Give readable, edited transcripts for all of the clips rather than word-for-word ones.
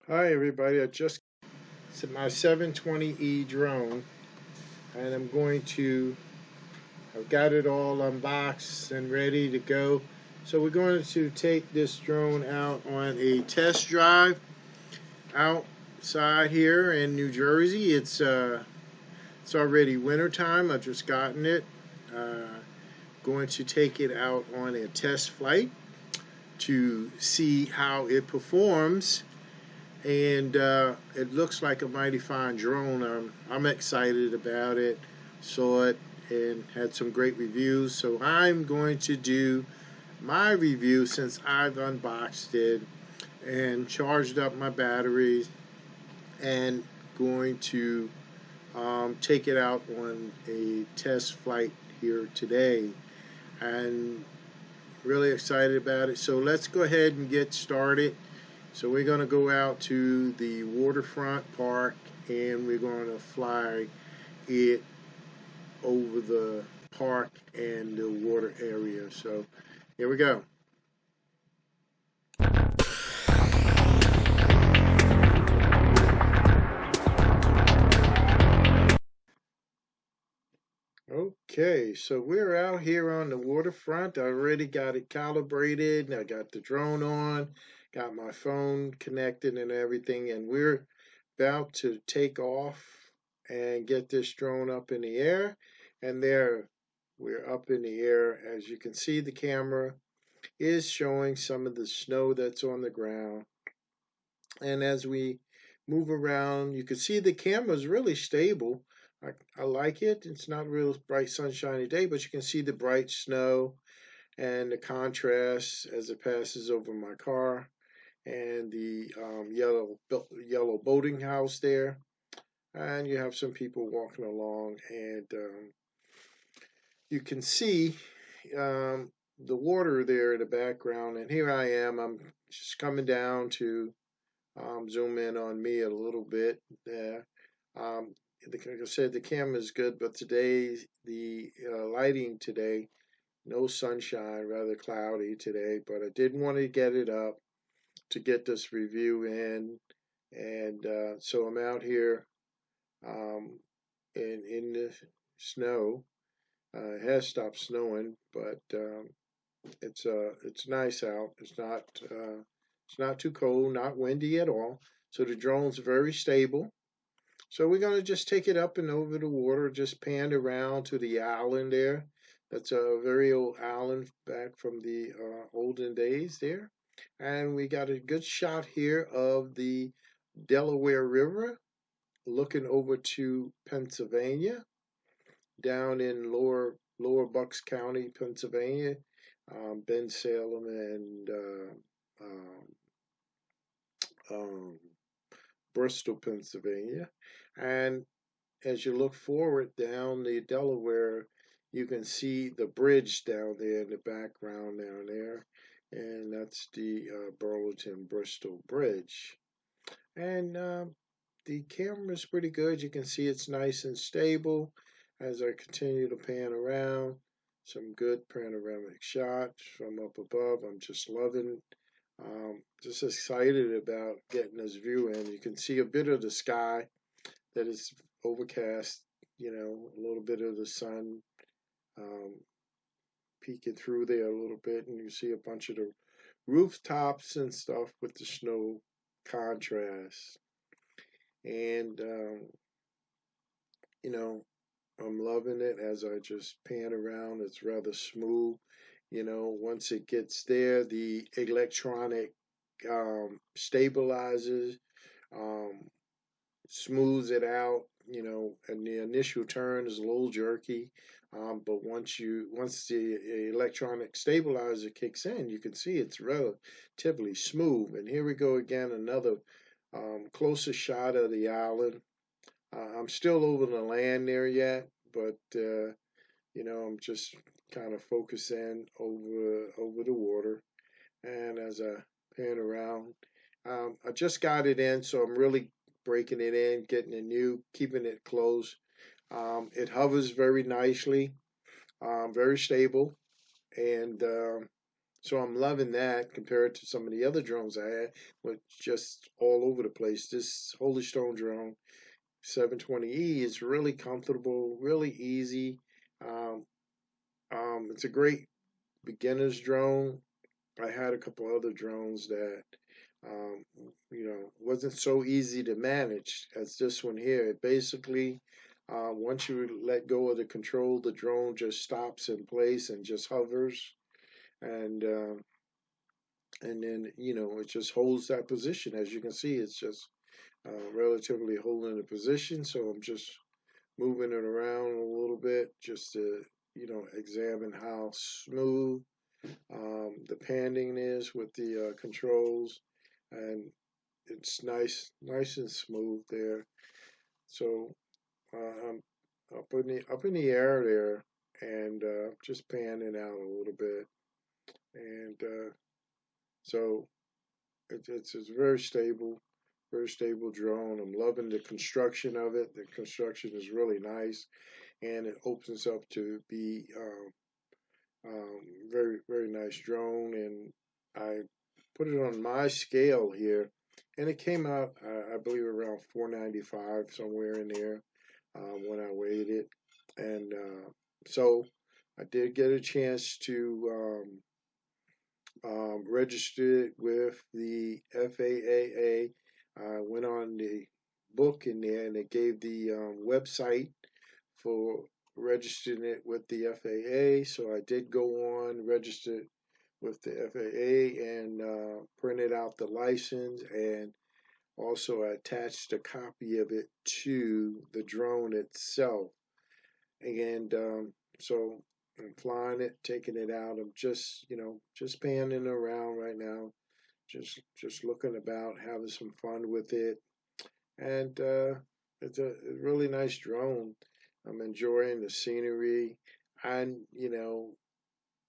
Hi everybody, it's my 720E drone and I've got it all unboxed and ready to go. So we're going to take this drone out on a test drive outside here in New Jersey. It's already winter time. I've just gotten it. Uh, Going to take it out on a test flight to see how it performs, and it looks like a mighty fine drone. I'm excited about it. Saw it and had some great reviews. So I'm going to do my review since I've unboxed it and charged up my batteries, and going to take it out on a test flight here today. And really excited about it. So let's go ahead and get started. So we're going to go out to the waterfront park and we're going to fly it over the park and the water area. So here we go. Okay, so we're out here on the waterfront. I already got it calibrated. I got the drone on, got my phone connected and everything, and we're about to take off and get this drone up in the air. And there, we're up in the air. As you can see, the camera is showing some of the snow that's on the ground. And as we move around, you can see the camera is really stable. I like it. It's not a real bright sunshiny day, but you can see the bright snow and the contrast as it passes over my car, and the yellow boating house there. And you have some people walking along, and you can see the water there in the background. And here I am. I'm just coming down to zoom in on me a little bit there. Like I said, the camera is good, but today the lighting today, no sunshine, rather cloudy today. But I did want to get it up to get this review in, and so I'm out here um, in the snow. It has stopped snowing, but it's nice out. It's not too cold, not windy at all. So the drone's very stable. So we're gonna just take it up and over the water, just pan around to the island there. That's a very old island back from the olden days there. And we got a good shot here of the Delaware River, looking over to Pennsylvania, down in Lower Bucks County, Pennsylvania, Bensalem and um, Bristol, Pennsylvania. And as you look forward down the Delaware, you can see the bridge down there in the background down there, and that's the Burlington Bristol Bridge. And the camera is pretty good. You can see it's nice and stable as I continue to pan around. Some good panoramic shots from up above. I'm just loving, just excited about getting this view in. You can see a bit of the sky that is overcast, a little bit of the sun um, peeking through there a little bit, and you see a bunch of the rooftops and stuff with the snow contrast. And, you know, I'm loving it as I just pan around. It's rather smooth. Once it gets there, the electronic stabilizes, um, smooths it out, and the initial turn is a little jerky. But once the electronic stabilizer kicks in, you can see it's relatively smooth. And here we go again, another closer shot of the island. I'm still over the land there yet, but I'm just kind of focusing over the water. And as I pan around, I just got it in, so I'm really breaking it in, getting it new, keeping it close. It hovers very nicely, very stable, and So I'm loving that compared to some of the other drones I had, which just all over the place. This Holy Stone drone 720E is really comfortable, really easy. Um, it's a great beginner's drone. I had a couple other drones that, um, wasn't so easy to manage as this one here. It basically, once you let go of the control, the drone just stops in place and just hovers, and and then it just holds that position. As you can see, it's just relatively holding the position. So I'm just moving it around a little bit just to examine how smooth the panning is with the controls, and it's nice and smooth there. So I'm up in the air there, and just panning out a little bit, and so it's very stable drone. I'm loving the construction of it. The construction is really nice, and it opens up to be very nice drone. And I put it on my scale here, and it came out I believe around 495 somewhere in there when I weighed it, and so I did get a chance to register it with the FAA. I went on the book in there, and it gave the website for registering it with the FAA. So I did go on, registered with the FAA, and printed out the license, and also attached a copy of it to the drone itself. And so I'm flying it, taking it out. I'm just panning around right now, just looking about, having some fun with it, and it's a really nice drone. I'm enjoying the scenery, and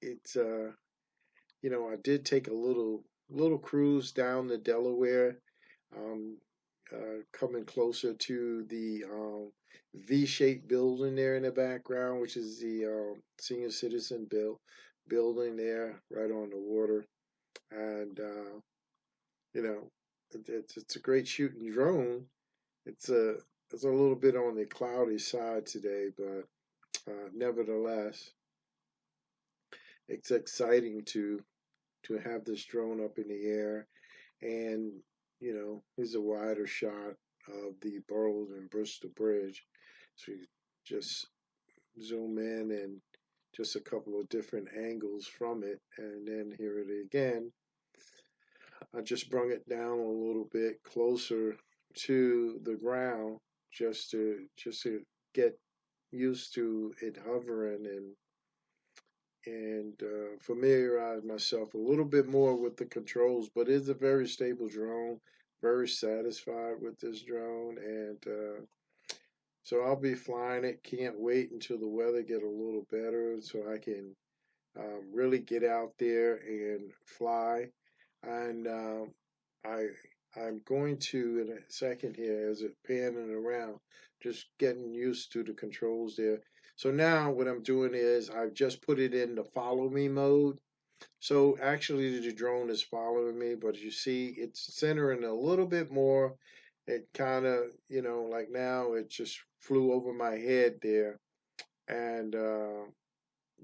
it's I did take a little cruise down the Delaware, um, coming closer to the V-shaped building there in the background, which is the senior citizen building there right on the water, and it's a great shooting drone. It's a it's a little bit on the cloudy side today, but nevertheless, it's exciting to have this drone up in the air. And here's a wider shot of the Burles and Bristol Bridge. So you just zoom in and just a couple of different angles from it, and then here it again. I just brung it down a little bit closer to the ground just to get used to it hovering, and familiarize myself a little bit more with the controls. But it's a very stable drone. Very satisfied with this drone, and so I'll be flying it. Can't wait until the weather get a little better so I can really get out there and fly. And I I'm going to in a second here as it panning around, just getting used to the controls there. So now what I'm doing is I've just put it in the follow me mode. So actually the drone is following me, but you see it's centering a little bit more. It kind of, like now it just flew over my head there, and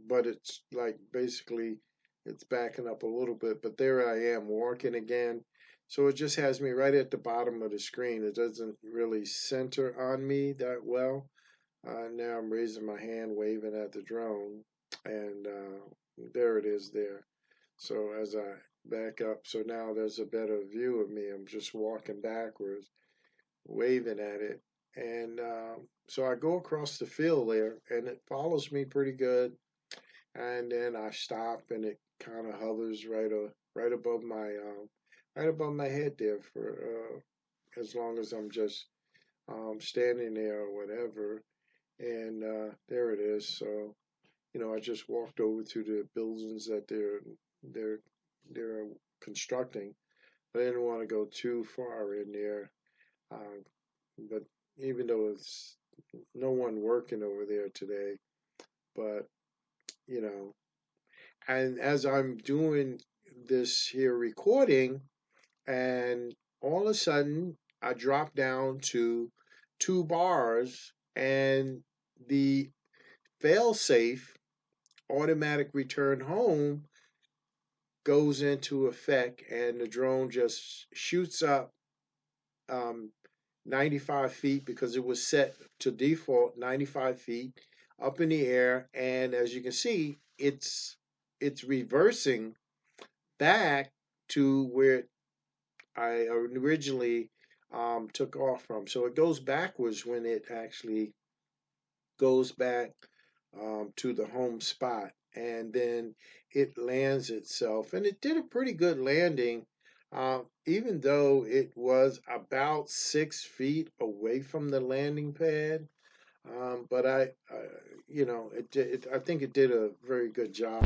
but it's like basically it's backing up a little bit, but there I am walking again. So it just has me right at the bottom of the screen. It doesn't really center on me that well. Now I'm raising my hand, waving at the drone, and there it is there. So as I back up, so now there's a better view of me. I'm just walking backwards, waving at it, and so I go across the field there, and it follows me pretty good. And then I stop, and it kind of hovers right above my head there for as long as I'm just standing there or whatever. And there it is. So I just walked over to the buildings that they're they're constructing. I didn't want to go too far in there, uh, but even though it's no one working over there today, but you know, And as I'm doing this here recording, and all of a sudden I drop down to 2 bars, and the fail-safe automatic return home goes into effect, and the drone just shoots up um, 95 feet because it was set to default 95 feet up in the air. And as you can see, it's reversing back to where I originally took off from. So it goes backwards when it actually goes back to the home spot, and then it lands itself. And it did a pretty good landing, even though it was about 6 feet away from the landing pad. But I think it did a very good job.